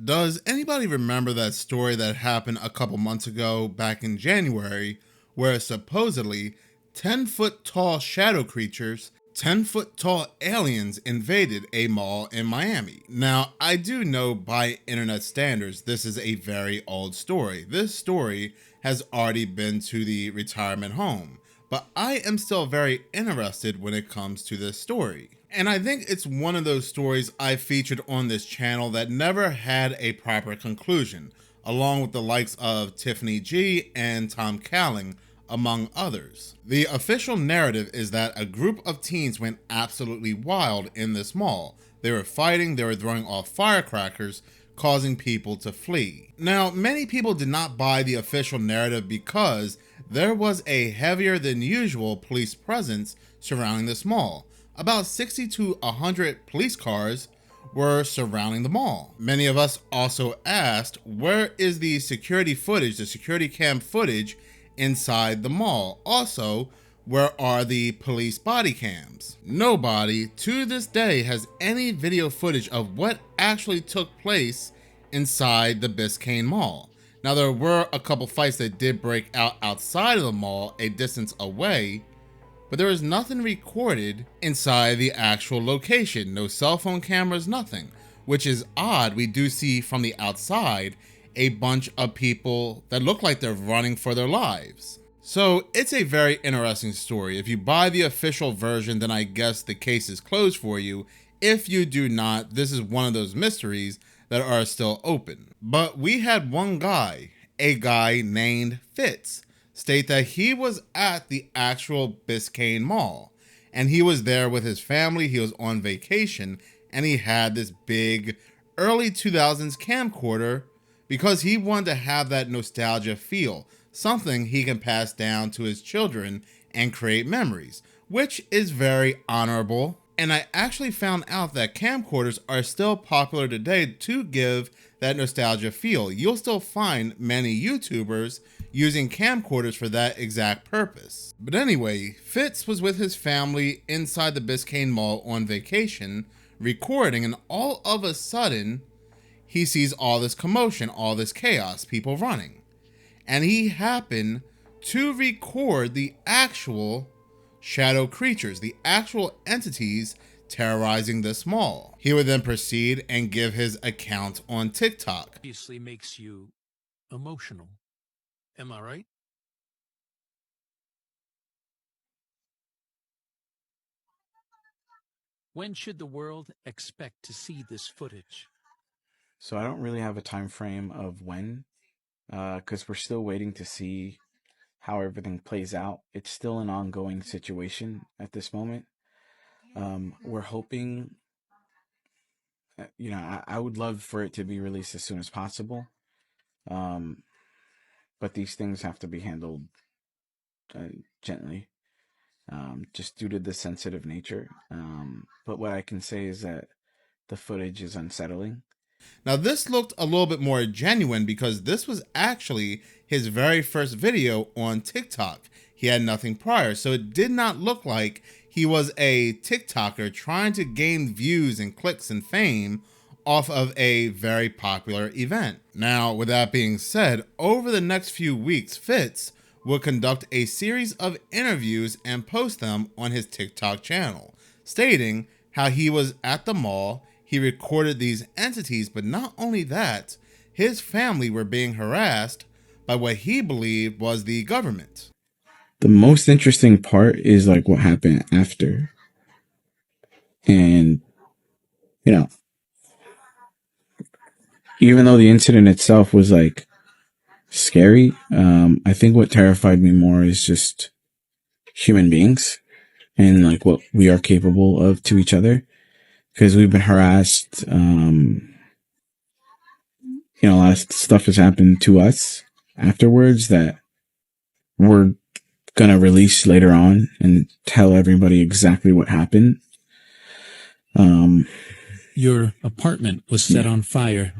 Does anybody remember that story that happened a couple months ago back in January where supposedly 10-foot tall shadow creatures, 10-foot tall aliens invaded a mall in Miami? Now, I do know by internet standards this is a very old story. This story has already been to the retirement home, but I am still very interested when it comes to this story. And I think it's one of those stories I featured on this channel that never had a proper conclusion, along with the likes of Tiffany G and Tom Calling, among others. The official narrative is that a group of teens went absolutely wild in this mall. They were fighting, they were throwing off firecrackers, causing people to flee. Now, many people did not buy the official narrative because there was a heavier than usual police presence surrounding this mall. About 60 to 100 police cars were surrounding the mall. Many of us also asked, where is the security footage, the security cam footage inside the mall? Also, where are the police body cams? Nobody to this day has any video footage of what actually took place inside the Biscayne Mall. Now, there were a couple fights that did break out outside of the mall a distance away, but there was nothing recorded inside the actual location. No cell phone cameras, nothing, which is odd. We do see from the outside a bunch of people that look like they're running for their lives. So it's a very interesting story. If you buy the official version, then I guess the case is closed for you. If you do not, this is one of those mysteries that are still open. But we had one guy, a guy named Fitz, state that he was at the actual Biscayne Mall and he was there with his family. He was on vacation and he had this big early 2000s camcorder because he wanted to have that nostalgia feel, something he can pass down to his children and create memories, which is very honorable. And I actually found out that camcorders are still popular today to give that nostalgia feel. You'll still find many YouTubers using camcorders for that exact purpose. But anyway, Fitz was with his family inside the Biscayne Mall on vacation, recording, and all of a sudden, he sees all this commotion, all this chaos, people running. And he happened to record the actual shadow creatures, the actual entities terrorizing this mall. He would then proceed and give his account on TikTok. Obviously makes you emotional. Am I right? When should the world expect to see this footage? So I don't really have a time frame of when, because we're still waiting to see how everything plays out. It's still an ongoing situation at this moment. We're hoping, I would love for it to be released as soon as possible. But these things have to be handled gently, just due to the sensitive nature. But what I can say is that the footage is unsettling. Now, this looked a little bit more genuine because this was actually his very first video on TikTok. He had nothing prior, so it did not look like he was a TikToker trying to gain views and clicks and fame off of a very popular event. Now, with that being said, over the next few weeks, Fitz will conduct a series of interviews and post them on his TikTok channel, stating how he was at the mall, he recorded these entities, but not only that, his family were being harassed by what he believed was the government. The most interesting part is like what happened after. And, even though the incident itself was like scary, I think what terrified me more is just human beings and like what we are capable of to each other. Because we've been harassed, a lot of stuff has happened to us afterwards that we're going to release later on and tell everybody exactly what happened. Your apartment was set on fire.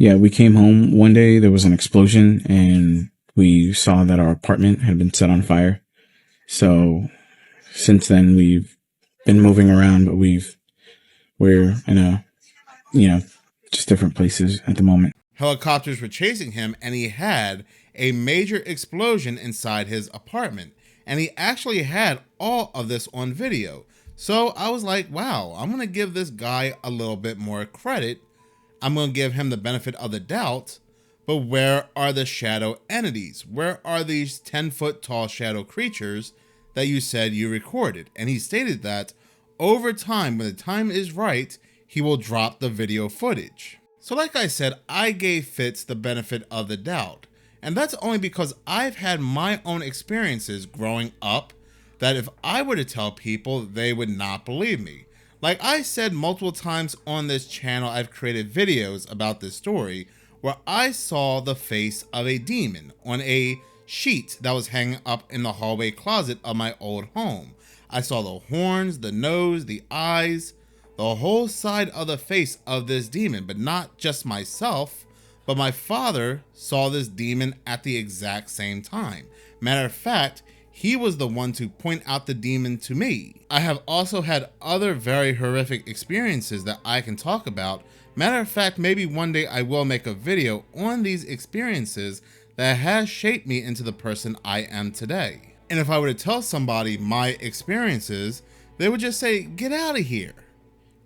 Yeah, we came home one day, there was an explosion, and we saw that our apartment had been set on fire. So since then, we've been moving around, but we're in a, just different places at the moment. Helicopters were chasing him, and he had a major explosion inside his apartment. And he actually had all of this on video. So I was like, wow, I'm going to give this guy a little bit more credit. I'm going to give him the benefit of the doubt. But where are the shadow entities? Where are these 10-foot tall shadow creatures that you said you recorded? And he stated that over time, when the time is right, he will drop the video footage. So like I said, I gave Fitz the benefit of the doubt. And that's only because I've had my own experiences growing up that if I were to tell people, they would not believe me. Like I said multiple times on this channel, I've created videos about this story where I saw the face of a demon on a sheet that was hanging up in the hallway closet of my old home. I saw the horns, the nose, the eyes, the whole side of the face of this demon, but not just myself, but my father saw this demon at the exact same time. Matter of fact, he was the one to point out the demon to me. I have also had other very horrific experiences that I can talk about. Matter of fact, maybe one day I will make a video on these experiences that has shaped me into the person I am today. And if I were to tell somebody my experiences, they would just say, get out of here.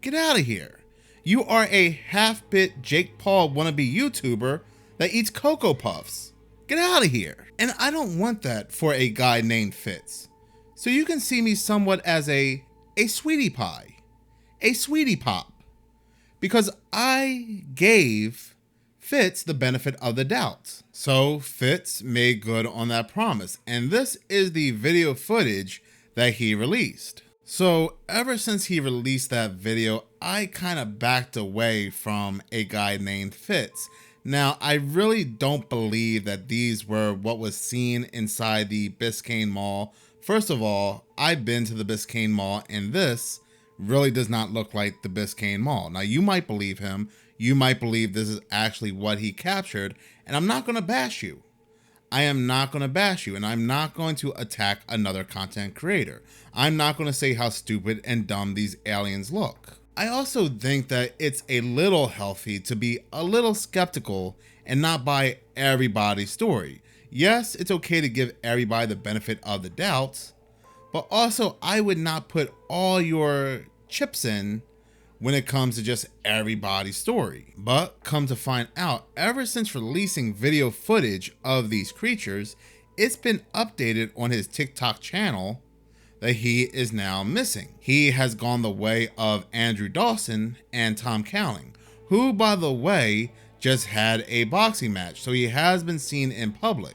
Get out of here. You are a half-bit Jake Paul wannabe YouTuber that eats Cocoa Puffs. Get out of here. And I don't want that for a guy named Fitz. So you can see me somewhat as a sweetie pie, a sweetie pop, because I gave Fitz the benefit of the doubt. So Fitz made good on that promise. And this is the video footage that he released. So ever since he released that video, I kind of backed away from a guy named Fitz. Now, I really don't believe that these were what was seen inside the Biscayne Mall. First of all, I've been to the Biscayne Mall, and this really does not look like the Biscayne Mall. Now, you might believe him. You might believe this is actually what he captured, and I'm not going to bash you. I am not going to bash you, and I'm not going to attack another content creator. I'm not going to say how stupid and dumb these aliens look. I also think that it's a little healthy to be a little skeptical and not buy everybody's story. Yes, it's okay to give everybody the benefit of the doubt, but also I would not put all your chips in when it comes to just everybody's story. But come to find out, ever since releasing video footage of these creatures, it's been updated on his TikTok channel that he is now missing. He has gone the way of Andrew Dawson and Tom Cowling, who, by the way, just had a boxing match, so he has been seen in public.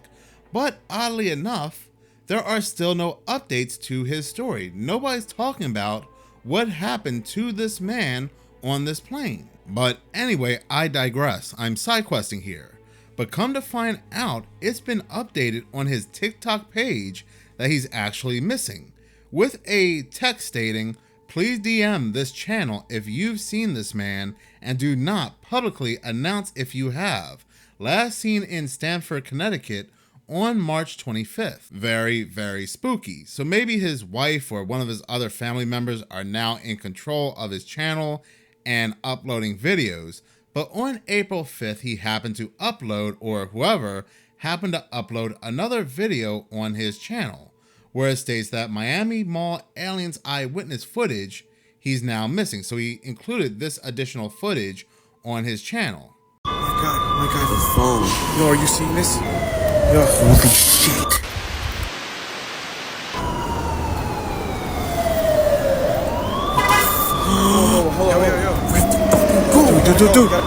But oddly enough, there are still no updates to his story. Nobody's talking about what happened to this man on this plane. But anyway, I digress. I'm side questing here. But come to find out, it's been updated on his TikTok page that he's actually missing, with a text stating, please DM this channel if you've seen this man and do not publicly announce if you have. Last seen in Stamford, Connecticut on March 25th. Very, very spooky. So maybe his wife or one of his other family members are now in control of his channel and uploading videos. But on April 5th, he happened to upload, or whoever happened to upload, another video on his channel, where it states that Miami Mall aliens eyewitness footage he's now missing. So he included this additional footage on his channel. My God, the phone. Yo, are you seeing this? Yo, holy shit. Hold on. Yo. Where the fuck you go? Dude.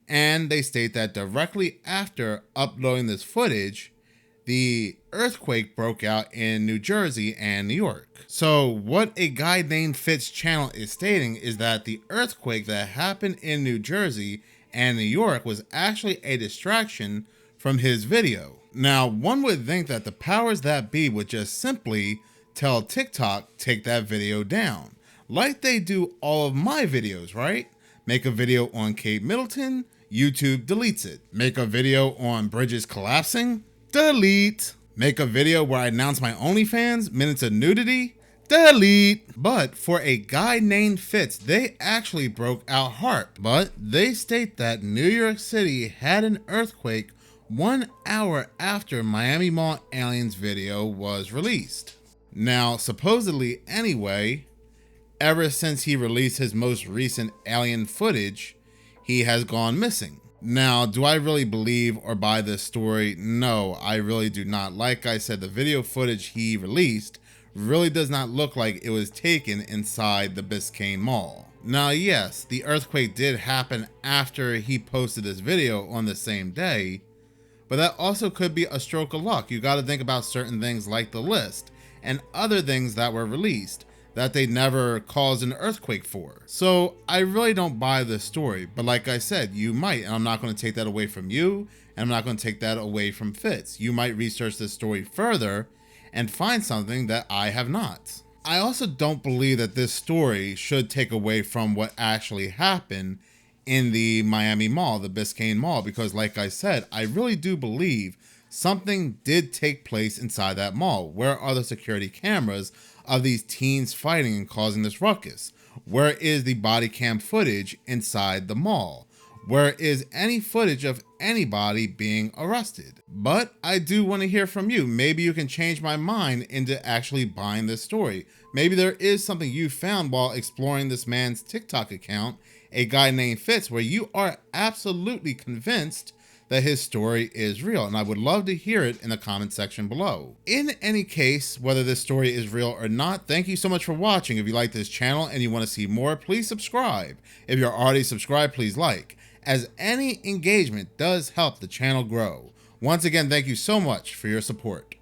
And they state that directly after uploading this footage, the earthquake broke out in New Jersey and New York. So what a guy named Fitz channel is stating is that the earthquake that happened in New Jersey and New York was actually a distraction from his video. Now, one would think that the powers that be would just simply tell TikTok, take that video down, like they do all of my videos, right? Make a video on Kate Middleton, YouTube deletes it. Make a video on bridges collapsing, delete. Make a video where I announce my OnlyFans, minutes of nudity, Delete. But for a guy named Fitz, they actually broke out hard. But they state that New York City had an earthquake 1 hour after Miami Mall aliens video was released. Now, supposedly anyway, ever since he released his most recent alien footage, he has gone missing. Now, do I really believe or buy this story? No, I really do not. Like I said, the video footage he released really does not look like it was taken inside the Biscayne Mall. Now, yes, the earthquake did happen after he posted this video on the same day, but that also could be a stroke of luck. You got to think about certain things like the list and other things that were released that they never caused an earthquake for. So I really don't buy this story, but like I said, you might, and I'm not going to take that away from you, and I'm not going to take that away from Fitz. You might research this story further and find something that I have not. I also don't believe that this story should take away from what actually happened in the Miami Mall, the Biscayne Mall, because like I said, I really do believe something did take place inside that mall. Where are the security cameras of these teens fighting and causing this ruckus? Where is the body cam footage inside the mall? Where is any footage of anybody being arrested? But I do want to hear from you. Maybe you can change my mind into actually buying this story. Maybe there is something you found while exploring this man's TikTok account, a guy named Fitz, where you are absolutely convinced that his story is real, and I would love to hear it in the comment section below. In any case, whether this story is real or not, thank you so much for watching. If you like this channel and you want to see more, please subscribe. If you're already subscribed, please like, as any engagement does help the channel grow. Once again, thank you so much for your support.